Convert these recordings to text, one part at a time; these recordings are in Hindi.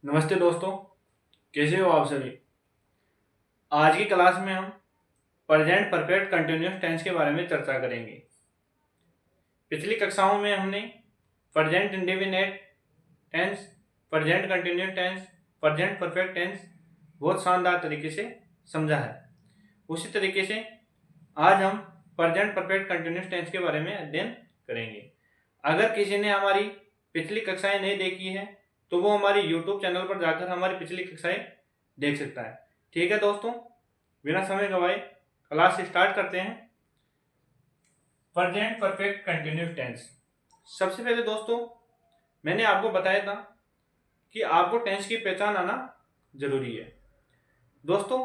नमस्ते दोस्तों, कैसे हो आप सभी। आज की क्लास में हम प्रेजेंट परफेक्ट कंटिन्यूअस टेंस के बारे में चर्चा करेंगे। पिछली कक्षाओं में हमने present indefinite tense, present continuous tense, present perfect tense बहुत शानदार तरीके से समझा है। उसी तरीके से आज हम प्रेजेंट परफेक्ट कंटिन्यूअस टेंस के बारे में अध्ययन करेंगे। अगर किसी ने हमारी पिछली कक्षाएं नहीं देखी है तो वो हमारी यूट्यूब चैनल पर जाकर हमारी पिछली कक्षाएं देख सकता है। ठीक है दोस्तों, बिना समय गवाए क्लास स्टार्ट करते हैं। Present perfect continuous tense. सबसे पहले दोस्तों मैंने आपको बताया था कि आपको टेंस की पहचान आना जरूरी है। दोस्तों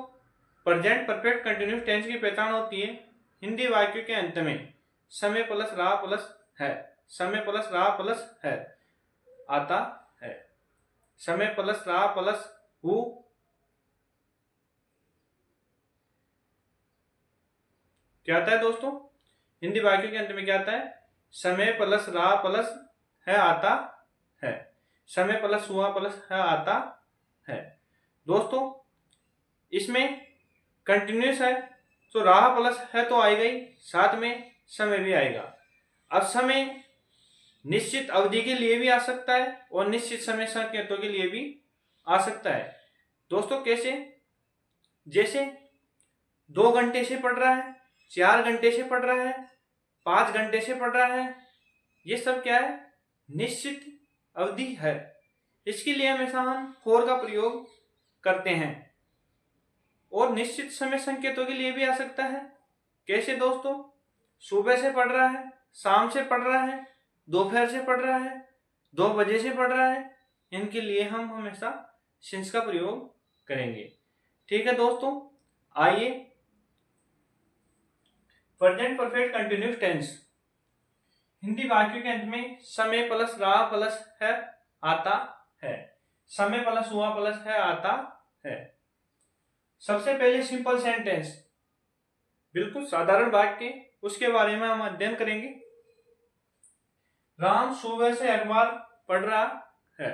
प्रेजेंट परफेक्ट कंटिन्यूअस टेंस की पहचान होती है हिंदी वाक्य के अंत में समय प्लस रहा प्लस है, समय प्लस रहा प्लस है आता है, समय प्लस रहा प्लस हु क्या आता है। दोस्तों हिंदी वाक्य के अंत में क्या आता है? समय प्लस रहा प्लस है आता है, समय प्लस हुआ प्लस है आता है। दोस्तों इसमें कंटिन्यूस है तो रहा प्लस है तो आएगा ही, साथ में समय भी आएगा। अब समय निश्चित अवधि के लिए भी आ सकता है और निश्चित समय संकेतों के लिए भी आ सकता है। दोस्तों कैसे? जैसे 2 घंटे से पढ़ रहा है, 4 घंटे से पढ़ रहा है, 5 घंटे से पढ़ रहा है, ये सब क्या है? निश्चित अवधि है। इसके लिए हमेशा हम फॉर का प्रयोग करते हैं। और निश्चित समय संकेतों के लिए भी आ सकता है। कैसे दोस्तों? सुबह से पढ़ रहा है, शाम से पढ़ रहा है, दोपहर से पढ़ रहा है, 2 बजे से पढ़ रहा है, इनके लिए हम हमेशा सिंस का प्रयोग करेंगे। ठीक है दोस्तों, आइए present perfect continuous tense. Hindi वाक्य के अंत में समय प्लस रहा प्लस है आता है, समय प्लस हुआ प्लस है आता है। सबसे पहले सिंपल सेंटेंस, बिल्कुल साधारण वाक्य, उसके बारे में हम अध्ययन करेंगे। राम सुबह से अखबार पढ़ रहा है।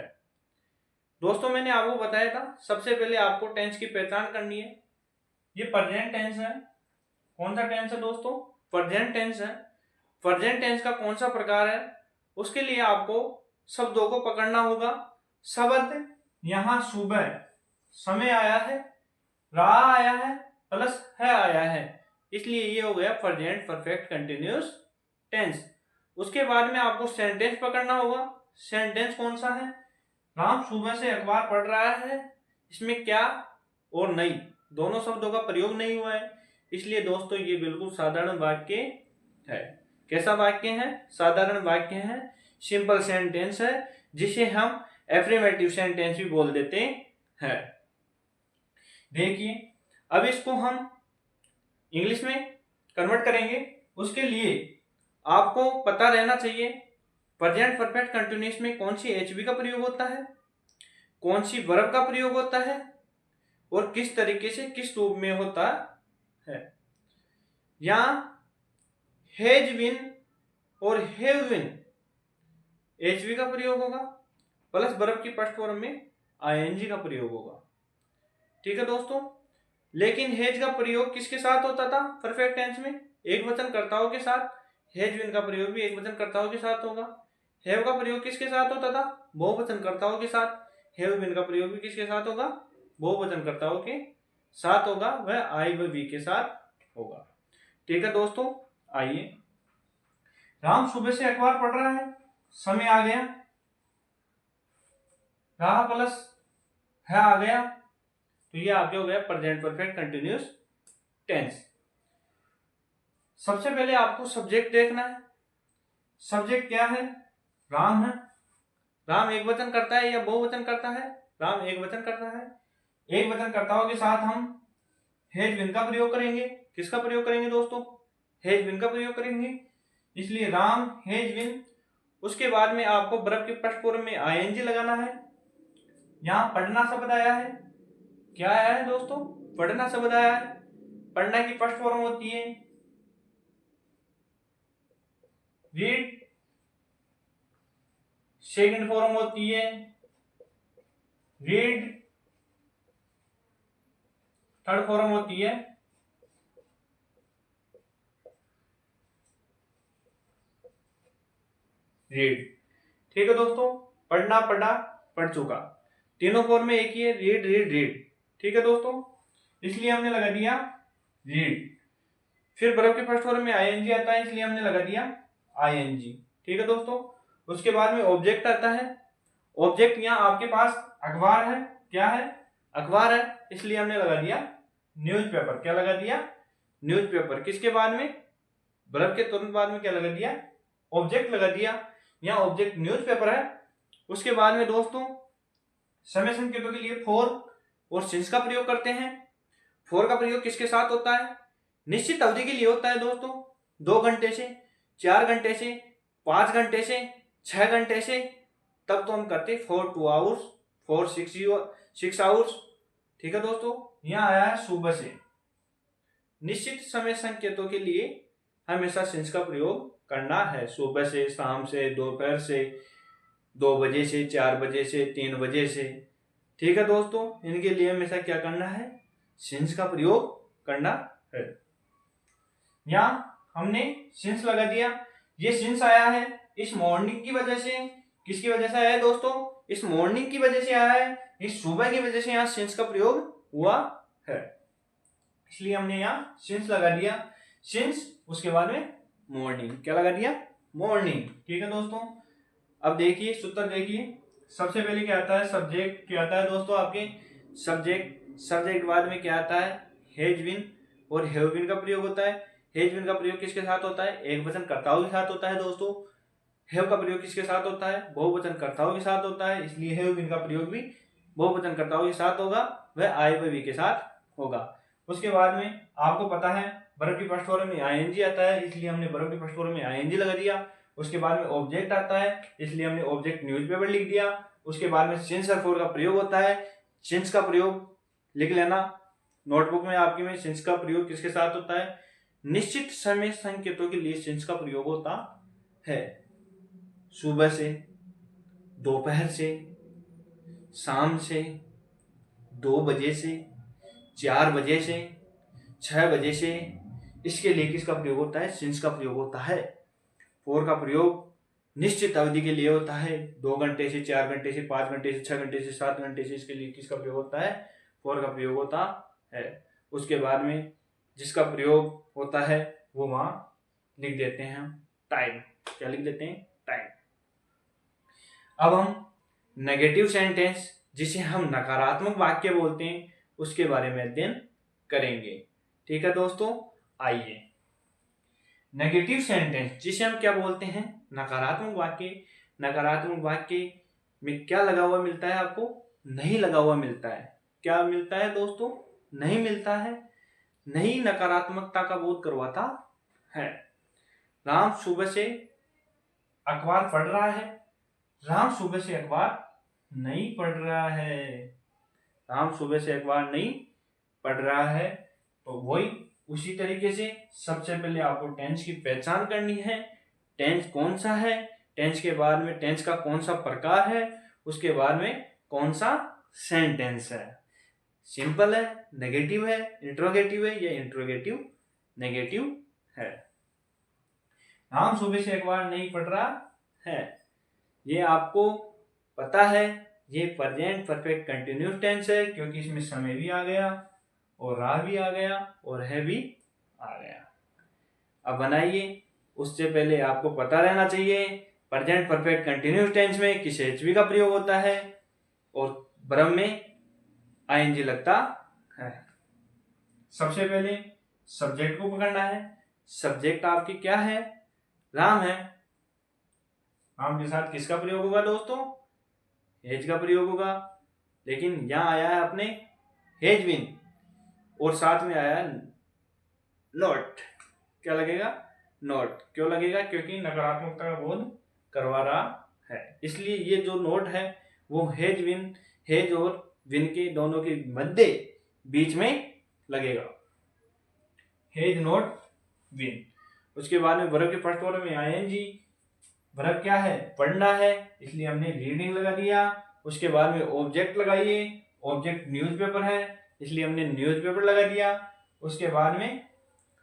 दोस्तों मैंने आपको बताया था सबसे पहले आपको टेंस की पहचान करनी है। ये प्रेजेंट टेंस है। कौन सा टेंस है दोस्तों? प्रेजेंट टेंस है। प्रेजेंट टेंस का कौन सा प्रकार है? उसके लिए आपको शब्दों को पकड़ना होगा। शब्द यहां सुबह समय आया है, रहा आया है, प्लस है आया है, इसलिए ये हो गया प्रेजेंट परफेक्ट कंटिन्यूअस टेंस। उसके बाद में आपको सेंटेंस पकड़ना होगा। सेंटेंस कौन सा है? राम सुबह से अखबार पढ़ रहा है। इसमें क्या और नहीं दोनों शब्दों का प्रयोग नहीं हुआ है, इसलिए दोस्तों ये बिल्कुल साधारण वाक्य है। कैसा वाक्य है? साधारण वाक्य है, सिंपल सेंटेंस है, जिसे हम एफर्मेटिव सेंटेंस भी बोल देते हैं। देखिए अब इसको हम इंग्लिश में कन्वर्ट करेंगे। उसके लिए आपको पता रहना चाहिए प्रेजेंट परफेक्ट कंटिन्यूअस में कौन सी एचवी का प्रयोग होता है, कौन सी वर्ब का प्रयोग होता है और किस तरीके से किस रूप में होता है। यहां हैज बीन और हैव बीन एचवी का प्रयोग होगा, प्लस वर्ब की फर्स्ट फॉर्म में आईएनजी का प्रयोग होगा। ठीक है दोस्तों, लेकिन हैज का प्रयोग किसके साथ होता था परफेक्ट टेंस में? एक वचनकर्ताओं के साथ। हैज बीन का प्रयोग भी एक वचनकर्ताओं के साथ होगा। हैव का प्रयोग किसके साथ होता था? बहुवचनकर्ताओं के साथ। हैव बीन का प्रयोग भी किसके साथ होगा? बहुवचनकर्ताओं के साथ होगा, वह आई व वी के साथ होगा। ठीक है दोस्तों, आइए राम सुबह से अखबार पढ़ रहा है, समय आ गया, रहा प्लस है आ गया, तो ये आपके हो गया प्रेजेंट परफेक्ट कंटिन्यूअस टेंस। सबसे पहले आपको सब्जेक्ट देखना है। सब्जेक्ट क्या है? राम है। राम एक वचन करता है या बहुवचन करता है? राम एक वचन करता है। एक वचन कर्ताओं के साथ हम हैज बीन का प्रयोग करेंगे। किसका प्रयोग करेंगे दोस्तों? हैज बीन का प्रयोग करेंगे, इसलिए राम हैज बीन। उसके बाद में आपको वर्ब के फर्स्ट फॉर्म में आईएनजी लगाना है। यहां पढ़ना शब्द आया है। क्या आया है दोस्तों? पढ़ना शब्द आया है। पढ़ना की फर्स्ट फॉर्म होती है रीड, सेकंड फॉर्म होती है रीड थर्ड फॉर्म होती है रीड। ठीक है दोस्तों, पढ़ना, पढ़ा, पढ़ चुका, तीनों फॉर्म में एक ही है, रीड रीड रीड। ठीक है दोस्तों, इसलिए हमने लगा दिया रीड। फिर वर्ब के फर्स्ट फॉर्म में आईएनजी आता है, इसलिए हमने लगा दिया आईएनजी। ठीक है दोस्तों, उसके बाद में ऑब्जेक्ट आता है। ऑब्जेक्ट यहाँ आपके पास अखबार है, क्या है, अखबार है, इसलिए हमने लगा दिया न्यूज़पेपर। क्या लगा दिया, न्यूज़पेपर। किसके बाद में, वर्ब के तुरंत बाद में क्या लगा दिया, ऑब्जेक्ट लगा दिया। यहाँ ऑब्जेक्ट न्यूज़पेपर है। उसके बाद में दोस्तों समय संकेतों के लिए फॉर और सिंस का प्रयोग करते हैं। फॉर का प्रयोग किसके साथ होता है, निश्चित अवधि के लिए होता है दोस्तों, 2 घंटे से, 4 घंटे से, 5 घंटे से, 6 घंटे से, तब तो हम करते फॉर 2 आवर्स, फॉर 6 आवर्स। ठीक है दोस्तों, यहाँ आया है सुबह से। निश्चित समय संकेतों के लिए हमेशा सिंस का प्रयोग करना है, सुबह से, शाम से, दोपहर से, 2 बजे से, 4 बजे से, 3 बजे से। ठीक है दोस्तों, इनके लिए हमेशा क्या करना है, सिंस का प्रयोग करना है। यहाँ हमने सिंस लगा दिया। ये सिंस आया है इस मॉर्निंग की वजह से। किसकी वजह से आया है दोस्तों, इस मॉर्निंग की वजह से आया है, इस सुबह की वजह से यहाँ सिंस का प्रयोग हुआ है, इसलिए हमने यहाँ सिंस लगा दिया। सिंस, उसके बाद में मॉर्निंग, क्या लगा दिया, मॉर्निंग। ठीक है दोस्तों, अब देखिए सूत्र देखिए। सबसे पहले क्या आता है, सब्जेक्ट क्या आता है दोस्तों, आपके सब्जेक्ट बाद में क्या आता है, हैज बीन और हैव बीन का प्रयोग होता है। हैज बीन का प्रयोग किसके साथ होता है, एक वचन कर्ताओं के साथ होता है दोस्तों। हैव का प्रयोग किसके साथ होता है, बहुवचन कर्ताओं के साथ होता है, इसलिए हैव बीन का प्रयोग भी बहुवचन कर्ताओं के साथ होगा, वह आई व वी के साथ होगा। उसके बाद में आपको पता है वर्ब की फर्स्ट फॉर्म में आईएनजी आता है, इसलिए हमने वर्ब की फर्स्ट फॉर्म में आईएनजी लगा दिया। उसके बाद में ऑब्जेक्ट आता है, इसलिए हमने ऑब्जेक्ट न्यूज़पेपर लिख दिया। उसके बाद में सिंस और फॉर का प्रयोग होता है, सिंस का प्रयोग लिख लेना नोटबुक में आपके में। सिंस का प्रयोग किसके साथ होता है, निश्चित समय संकेतों के लिए सिंस का प्रयोग होता है। सुबह से, दोपहर से, शाम से, 2 बजे से, 4 बजे से, 6 बजे से, इसके लिए किसका प्रयोग होता है, सिंस का प्रयोग होता है। फॉर का प्रयोग निश्चित अवधि के लिए होता है, 2 घंटे से, 4 घंटे से, 5 घंटे से, 6 घंटे से, 7 घंटे से, इसके लिए किसका प्रयोग होता है, फॉर का प्रयोग होता है। उसके बाद में जिसका प्रयोग होता है वो वहां लिख देते हैं टाइम। क्या लिख देते हैं, टाइम। अब हम नेगेटिव सेंटेंस, जिसे हम नकारात्मक वाक्य बोलते हैं, उसके बारे में अध्ययन करेंगे। ठीक है दोस्तों, आइए। नेगेटिव सेंटेंस जिसे हम क्या बोलते हैं, नकारात्मक वाक्य। नकारात्मक वाक्य में क्या लगा हुआ मिलता है आपको, नहीं लगा हुआ मिलता है। क्या मिलता है दोस्तों, नहीं मिलता है। नहीं नकारात्मकता का बोध करवाता है। राम सुबह से अखबार पढ़ रहा है, राम सुबह से अखबार नहीं पढ़ रहा है। राम सुबह से अखबार नहीं पढ़ रहा है। तो वही उसी तरीके से सबसे पहले आपको टेंस की पहचान करनी है। टेंस कौन सा है, टेंस के बाद में टेंस का कौन सा प्रकार है, उसके बाद में कौन सा सेंटेंस है, सिंपल है, नेगेटिव है, इंट्रोगेटिव है, या इंट्रोगेटिव नेगेटिव है। राम सुबह से अखबार नहीं पढ़ रहा है, ये आपको पता है, ये प्रेजेंट परफेक्ट कंटिन्यूस टेंस है, क्योंकि इसमें समय भी आ गया और रहा भी आ गया और है भी आ गया। अब बनाइए। उससे पहले आपको पता रहना चाहिए प्रेजेंट परफेक्ट कंटिन्यूस टेंस में किस एचवी का प्रयोग होता है और वर्ब में आईएनजी लगता है। सबसे पहले सब्जेक्ट को पकड़ना है। सब्जेक्ट आपकी क्या है, राम है। राम के साथ किसका प्रयोग होगा दोस्तों, हेज का प्रयोग होगा। लेकिन यहां आया है अपने हेज बीन और साथ में आया नॉट। क्या लगेगा, नॉट। क्यों लगेगा, क्योंकि नकारात्मकता का बोध करवा रहा है, इसलिए ये जो नोट है वो हेज और विन के दोनों के मध्य बीच में लगेगा। Hedge not win. उसके बाद में वर्ब के फर्स्ट फॉर्म में आईएनजी। वर्ब क्या है, पढ़ना है, इसलिए हमने रीडिंग लगा दिया। उसके बाद में ऑब्जेक्ट लगाइए, ऑब्जेक्ट न्यूज़पेपर है इसलिए हमने न्यूज़पेपर लगा दिया। उसके बाद में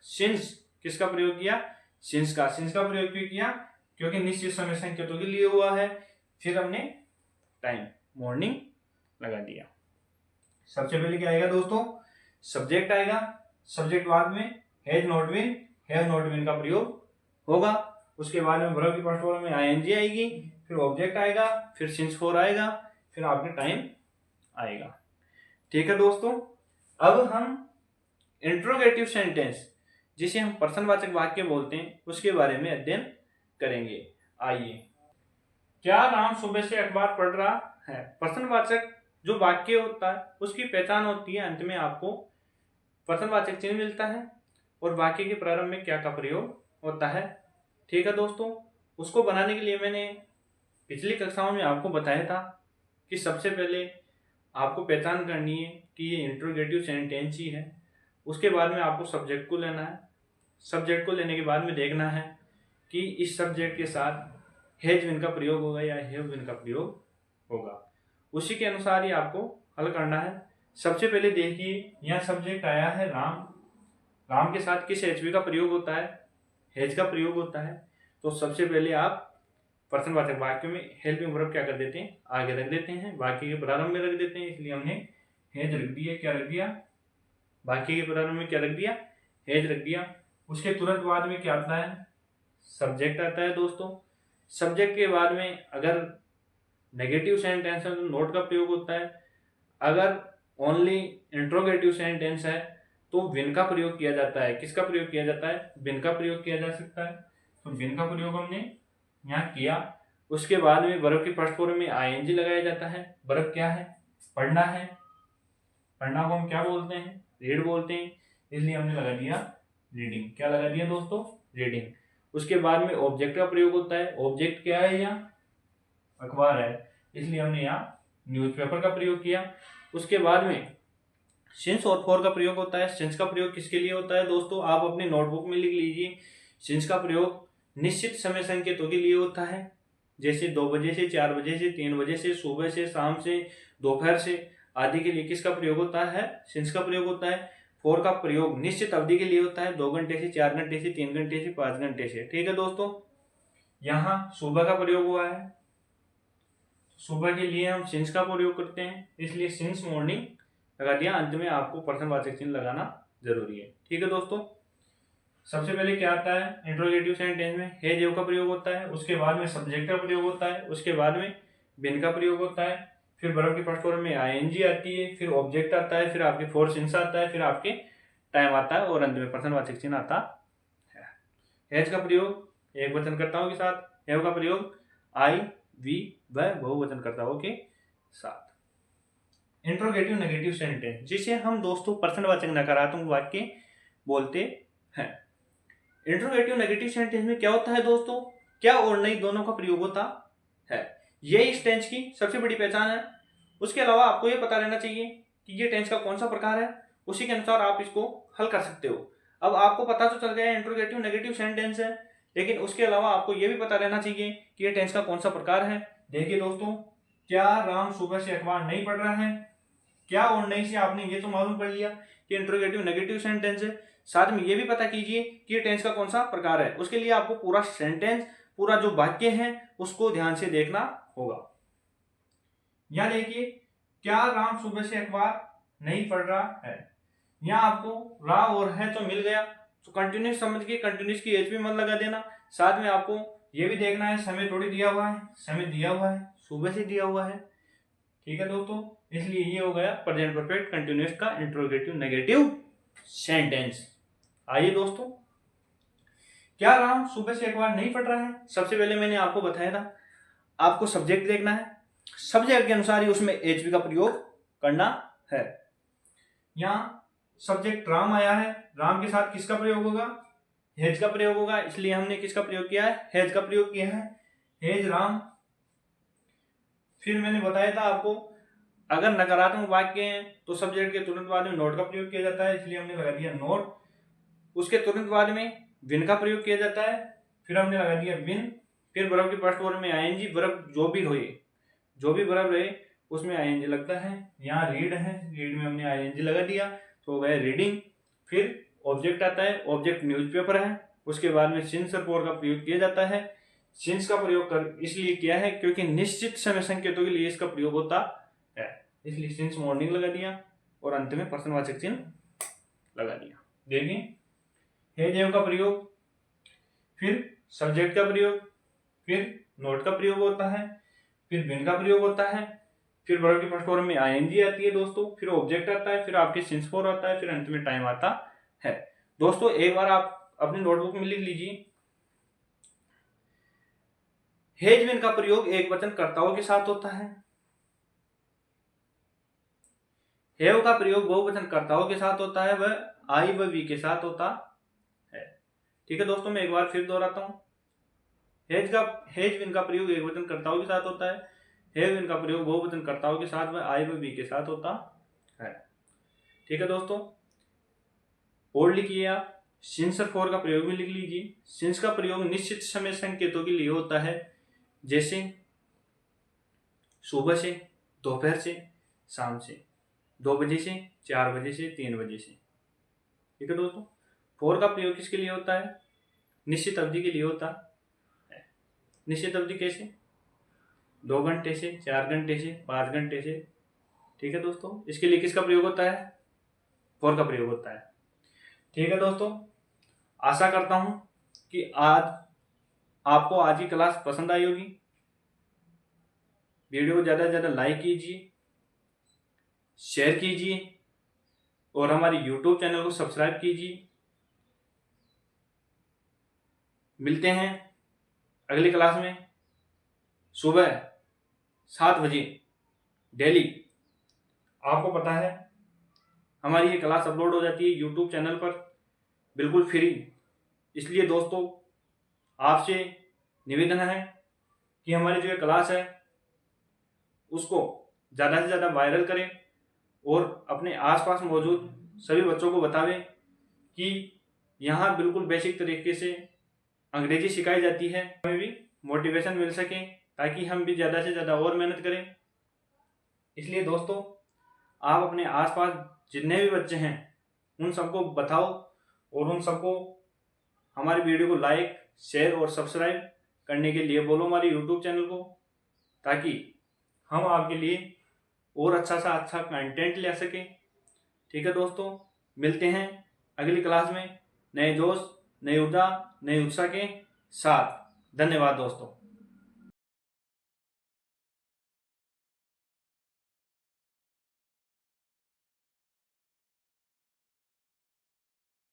सिंस किसका प्रयोग किया, सिंस का प्रयोग क्यों किया, क्योंकि निश्चित समय संकेतों के लिए हुआ है। फिर हमने टाइम मॉर्निंग लगा दिया। सबसे पहले क्या आएगा दोस्तों, सब्जेक्ट आएगा, सब्जेक्ट बाद में has not been, have not been का प्रयोग होगा। उसके बाद में वर्ब की फर्स्ट फॉर्म में आईएनजी आएगी, फिर ऑब्जेक्ट आएगा, फिर सिंस फॉर आएगा, फिर आपके टाइम आएगा। ठीक है दोस्तों, अब हम इंट्रोगेटिव सेंटेंस जिसे हम प्रश्नवाचक वाक्य बोलते हैं उसके बारे में अध्ययन करेंगे। आइए, क्या राम सुबह से अखबार पढ़ रहा है। प्रश्नवाचक जो वाक्य होता है उसकी पहचान होती है, अंत में आपको प्रश्नवाचक चिन्ह मिलता है और वाक्य के प्रारंभ में क्या का प्रयोग होता है। ठीक है दोस्तों, उसको बनाने के लिए मैंने पिछली कक्षाओं में आपको बताया था कि सबसे पहले आपको पहचान करनी है कि ये इंट्रोगेटिव सेंटेंस ही है। उसके बाद में आपको सब्जेक्ट को लेना है, सब्जेक्ट को लेने के बाद में देखना है कि इस सब्जेक्ट के साथ हैज बीन का प्रयोग होगा या हैव बीन का प्रयोग होगा। उसी के अनुसार ही आपको हल करना है। सबसे पहले देखिए, यहाँ सब्जेक्ट आया है राम, राम के साथ किस एचवी का प्रयोग होता है, हैज का प्रयोग होता है। तो सबसे पहले आप प्रश्नवाचक वाक्य में हेल्पिंग वर्ब क्या कर देते हैं, आगे रख देते हैं, वाक्य के प्रारंभ में रख देते हैं, इसलिए हमने हैज रख दिया। क्या रख दिया, वाक्य के प्रारंभ में क्या रख दिया, हैज रख दिया। उसके तुरंत बाद में क्या आता है, सब्जेक्ट आता है दोस्तों। सब्जेक्ट के बाद में अगर नेगेटिव सेंटेंस है तो नोट का प्रयोग होता है, अगर ओनली इंट्रोगेटिव सेंटेंस है तो विन का प्रयोग किया जाता है। किसका प्रयोग किया जाता है, विन का प्रयोग किया जा सकता है। तो विन का प्रयोग हमने यहाँ किया। उसके बाद में वर्ब की फर्स्ट फॉर्म में आईएनजी लगाया जाता है। वर्ब क्या है, पढ़ना है, पढ़ना को हम क्या बोलते हैं, रीड बोलते हैं, इसलिए हमने लगा दिया रीडिंग। क्या लगा दिया दोस्तों, रीडिंग। उसके बाद में ऑब्जेक्ट का प्रयोग होता है। ऑब्जेक्ट क्या है, यहाँ अखबार है, इसलिए हमने यहाँ न्यूज़पेपर का प्रयोग किया। उसके बाद में सिंस और फॉर का प्रयोग होता है। सिंस का प्रयोग किसके लिए होता है दोस्तों, आप अपनी नोटबुक में लिख लीजिए। सिंस का प्रयोग निश्चित समय संकेतों के लिए होता है, जैसे 2 बजे से, 4 बजे से, 3 बजे से, सुबह से, शाम से, दोपहर से आदि के लिए किसका प्रयोग होता है, सिंस का प्रयोग होता है। फॉर का प्रयोग निश्चित अवधि के लिए होता है, 2 घंटे से, 4 घंटे से, 3 घंटे से, 5 घंटे से। ठीक है दोस्तों, यहाँ सुबह का प्रयोग हुआ है, सुबह के लिए हम सिंस का प्रयोग करते हैं, इसलिए सिंस मॉर्निंग लगा दिया। अंत में आपको प्रश्नवाचक चिन्ह लगाना जरूरी है। ठीक है दोस्तों, सबसे पहले क्या आता है इंट्रोगेटिव सेंटेंस में, हैज हैव का प्रयोग होता है। उसके बाद में सब्जेक्ट का प्रयोग होता है। उसके बाद में बिन का प्रयोग होता है। फिर वर्ब की फर्स्ट फॉर्म में आईएनजी आती है, फिर ऑब्जेक्ट आता है, फिर आपके फोर सिंस आता है, फिर आपके टाइम आता है और अंत में प्रश्नवाचक चिन्ह आता है। हैज का प्रयोग एक वचनकर्ताओं के साथ, हैव का प्रयोग आई, वी, वह बहुवचनकर्ताओं के साथ। इंट्रोगेटिव नेगेटिव सेंटेंस जिसे हम दोस्तों प्रश्नवाचक नकारात्मक वाक्य बोलते हैं। इंट्रोगेटिव नेगेटिव सेंटेंस में क्या होता है दोस्तों, क्या और नहीं दोनों का प्रयोग होता है। ये इस टेंस की सबसे बड़ी पहचान है। उसके अलावा आपको ये पता रहना चाहिए कि ये टेंस का कौन सा प्रकार है, उसी के अनुसार आप इसको हल कर सकते हो। अब आपको पता तो चल गया इंट्रोगेटिव नेगेटिव सेंटेंस है, लेकिन उसके अलावा आपको ये भी पता रहना चाहिए कि ये टेंस का कौन सा प्रकार है। देखिए दोस्तों, क्या राम सुबह से अखबार नहीं पढ़ रहा है, क्या और नहीं से आपने ये तो मालूम कर लिया कि इंट्रोगेटिव नेगेटिव सेंटेंस है। साथ में ये भी पता कीजिए कि ये टेंस का कौन सा प्रकार है। उसके लिए आपको पूरा सेंटेंस, पूरा जो वाक्य है उसको ध्यान से देखना होगा। यहां देखिए, क्या राम सुबह से अखबार नहीं पढ़ रहा है। यहाँ आपको रा और है तो मिल गया, तो कंटिन्यूस समझ के कंटिन्यूस की एच भी मत लगा देना। साथ में आपको ये भी देखना है समय थोड़ी दिया हुआ है, समय दिया हुआ है, सुबह से दिया हुआ है। ठीक है दोस्तों, इसलिए ये हो गया प्रेजेंट परफेक्ट कंटिन्यूस का इंट्रोगेटिव नेगेटिव सेंटेंस। आइए दोस्तों, क्या राम सुबह से अखबार नहीं पढ़ रहा है। सबसे पहले मैंने आपको बताया था आपको सब्जेक्ट देखना है, सब्जेक्ट के अनुसार ही उसमें एचवी का प्रयोग करना है। यहाँ सब्जेक्ट राम आया है, राम के साथ किसका प्रयोग होगा, हैज का प्रयोग होगा, इसलिए हमने किसका प्रयोग किया है, हैज का प्रयोग किया है, हैज राम। फिर मैंने बताया था आपको अगर नकारात्मक वाक्य हैं तो सब्जेक्ट के तुरंत बाद में नोट का प्रयोग किया जाता है, इसलिए हमने लगा दिया नोट। उसके तुरंत बाद में विन का प्रयोग किया जाता है, फिर हमने लगा दिया विन। फिर वर्ब की फर्स्ट फॉर्म में आईएनजी, वर्ब जो भी रहे उसमें आईएनजी लगता है। यहाँ रीड है, रीड में हमने आईएनजी लगा दिया तो हो गया रीडिंग। फिर ऑब्जेक्ट आता है, ऑब्जेक्ट न्यूज़पेपर है। उसके बाद में सिंस और फॉर का प्रयोग किया जाता है। सिंस का प्रयोग कर इसलिए किया है क्योंकि निश्चित समय संकेतों के लिए इसका प्रयोग होता है, इसलिए सिंस मॉर्निंग लगा दिया और अंत में प्रश्नवाचक चिन्ह लगा दिया। देखिए है जैव का प्रयोग, फिर सब्जेक्ट का प्रयोग, फिर नोट का प्रयोग होता है, फिर बिन का प्रयोग होता है, फिर वर्ब की फर्स्ट फॉर्म में आईएनजी आती है दोस्तों, फिर ऑब्जेक्ट आता है, फिर आपके सिंस फॉर आता है, फिर अंत में टाइम आता है। दोस्तों एक बार आप अपनी नोटबुक में लिख लीजिए, हैज बीन का प्रयोग एक वचन कर्ताओं के साथ होता है, हैव का प्रयोग बहुवचन कर्ताओं के साथ होता है, वह आई व वी के साथ होता है। ठीक है दोस्तों, मैं एक बार फिर दोहराता हूं, हैज बीन का प्रयोग एक वचन कर्ताओं के साथ होता है, हैव बीन का प्रयोग बहुवचन कर्ताओं के साथ व आई व वी के साथ होता है। ठीक है दोस्तों, और लिखिए आप, सिंस और फॉर का प्रयोग भी लिख लीजिए। सिंस का प्रयोग निश्चित समय संकेतों के लिए होता है, जैसे सुबह से, दोपहर से, शाम से, 2 बजे से, 4 बजे से, 3 बजे से। ठीक है दोस्तों, फॉर का प्रयोग किसके लिए होता है? निश्चित अवधि के लिए होता है। निश्चित अवधि कैसे? 2 घंटे से, 4 घंटे से, 5 घंटे से। ठीक है दोस्तों, इसके लिए किसका प्रयोग होता है? फॉर का प्रयोग होता है। ठीक है दोस्तों, आशा करता हूं कि आपको आज की क्लास पसंद आई होगी। वीडियो को ज़्यादा से ज़्यादा लाइक कीजिए, शेयर कीजिए और हमारे YouTube चैनल को सब्सक्राइब कीजिए। मिलते हैं अगली क्लास में सुबह 7 बजे डेली। आपको पता है हमारी ये क्लास अपलोड हो जाती है YouTube चैनल पर बिल्कुल फ्री। इसलिए दोस्तों आपसे निवेदन है कि हमारी जो ये क्लास है उसको ज़्यादा से ज़्यादा वायरल करें और अपने आसपास मौजूद सभी बच्चों को बतावें कि यहाँ बिल्कुल बेसिक तरीके से अंग्रेजी सिखाई जाती है, हमें भी मोटिवेशन मिल सके ताकि हम भी ज़्यादा से ज़्यादा और मेहनत करें। इसलिए दोस्तों आप अपने आसपास जितने भी बच्चे हैं उन सबको बताओ और उन सबको हमारी वीडियो को लाइक, शेयर और सब्सक्राइब करने के लिए बोलो हमारे YouTube चैनल को, ताकि हम आपके लिए और अच्छा कंटेंट ले सकें। ठीक है दोस्तों, मिलते हैं अगली क्लास में नए दोस्त, नई ऊर्जा, नई उत्साह के साथ। धन्यवाद दोस्तों।